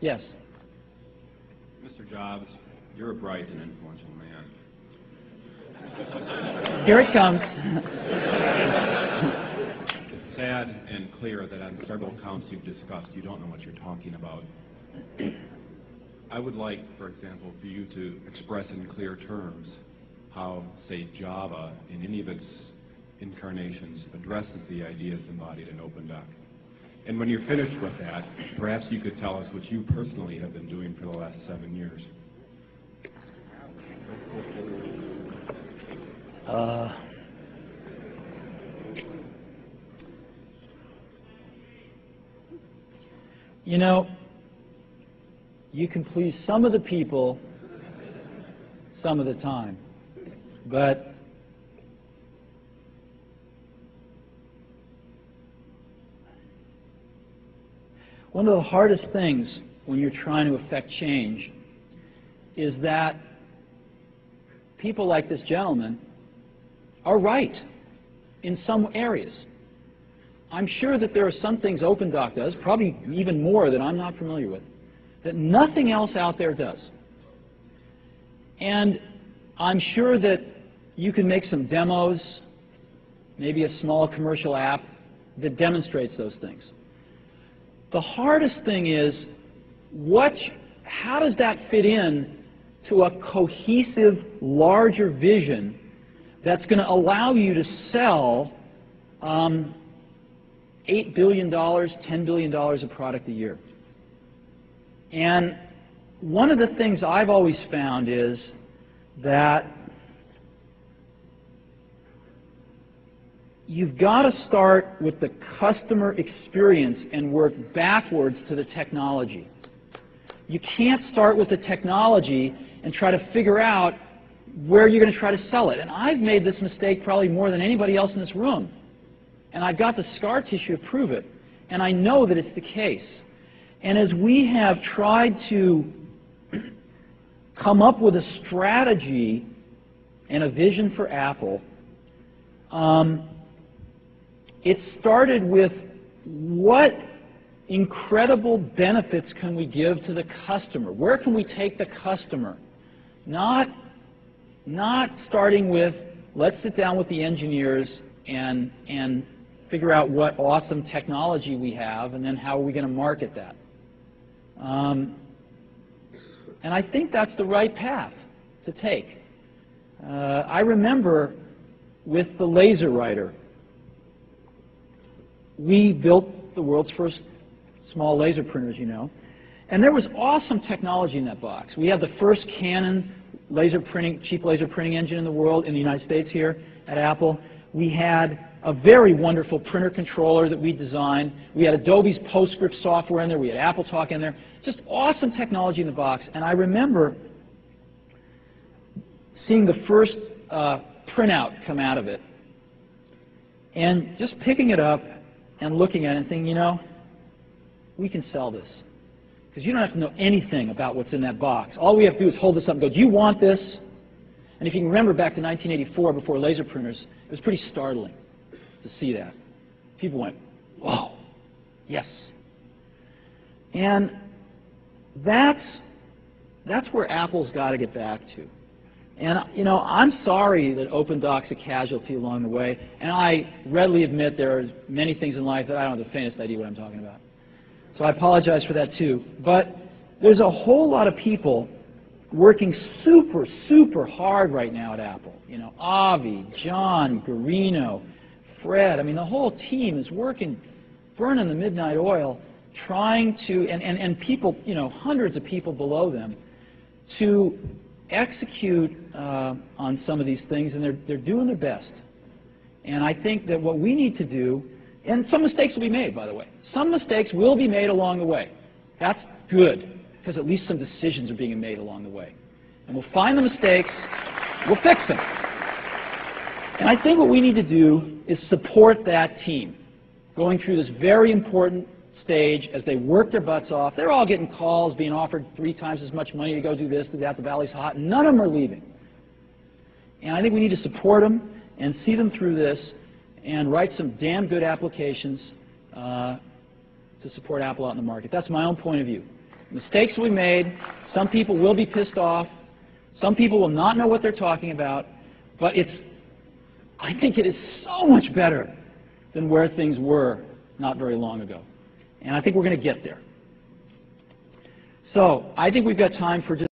Yes. Mr. Jobs, you're a bright and influential man. Here it comes. It's sad and clear that on several counts you've discussed, you don't know what you're talking about. I would like, for example, for you to express in clear terms how, say, Java, in any of its incarnations, addresses the ideas embodied in OpenDoc. And when you're finished with that, perhaps you could tell us what you personally have been doing for the last 7 years. You know, you can please some of the people some of the time, but one of the hardest things when you're trying to affect change is that people like this gentleman are right in some areas. I'm sure that there are some things OpenDoc does, probably even more that I'm not familiar with, that nothing else out there does. And I'm sure that you can make some demos, maybe a small commercial app that demonstrates those things. The hardest thing is, how does that fit in to a cohesive, larger vision that's going to allow you to sell $8 billion, $10 billion of product a year? And one of the things I've always found is that you've got to start with the customer experience and work backwards to the technology. You can't start with the technology and try to figure out where you're going to try to sell it. And I've made this mistake probably more than anybody else in this room. And I've got the scar tissue to prove it. And I know that it's the case. And as we have tried to come up with a strategy and a vision for Apple, it started with what incredible benefits can we give to the customer? Where can we take the customer? Not starting with, let's sit down with the engineers and figure out what awesome technology we have, and then how are we going to market that. And I think that's the right path to take. I remember with the laser writer, we built the world's first small laser printers, you know, and there was awesome technology in that box. We had the first Canon laser printing, cheap laser printing engine in the world, in the United States here at Apple. We had a very wonderful printer controller that we designed. We had Adobe's PostScript software in there. We had AppleTalk in there. Just awesome technology in the box. And I remember seeing the first printout come out of it and just picking it up and looking at it and thinking, you know, we can sell this. Because you don't have to know anything about what's in that box. All we have to do is hold this up and go, do you want this? And if you can remember back to 1984, before laser printers, it was pretty startling to see that. People went, whoa, yes. And that's where Apple's got to get back to. And, you know, I'm sorry that OpenDoc's a casualty along the way, and I readily admit there are many things in life that I don't have the faintest idea what I'm talking about. So I apologize for that too. But there's a whole lot of people working super, super hard right now at Apple. You know, Avi, John, Garino, Fred, I mean, the whole team is working, burning the midnight oil, trying to, and people, you know, hundreds of people below them, to execute on some of these things, and they're doing their best. And I think that what we need to do, and some mistakes will be made, by the way. Some mistakes will be made along the way. That's good, because at least some decisions are being made along the way. And we'll find the mistakes, we'll fix them. And I think what we need to do is support that team going through this very important stage as they work their butts off. They're all getting calls, being offered 3 times as much money to go do this, do that, the valley's hot. None of them are leaving. And I think we need to support them and see them through this and write some damn good applications to support Apple out in the market. That's my own point of view. Mistakes we made. Some people will be pissed off. Some people will not know what they're talking about. But I think it is so much better than where things were not very long ago. And I think we're going to get there. So I think we've got time for just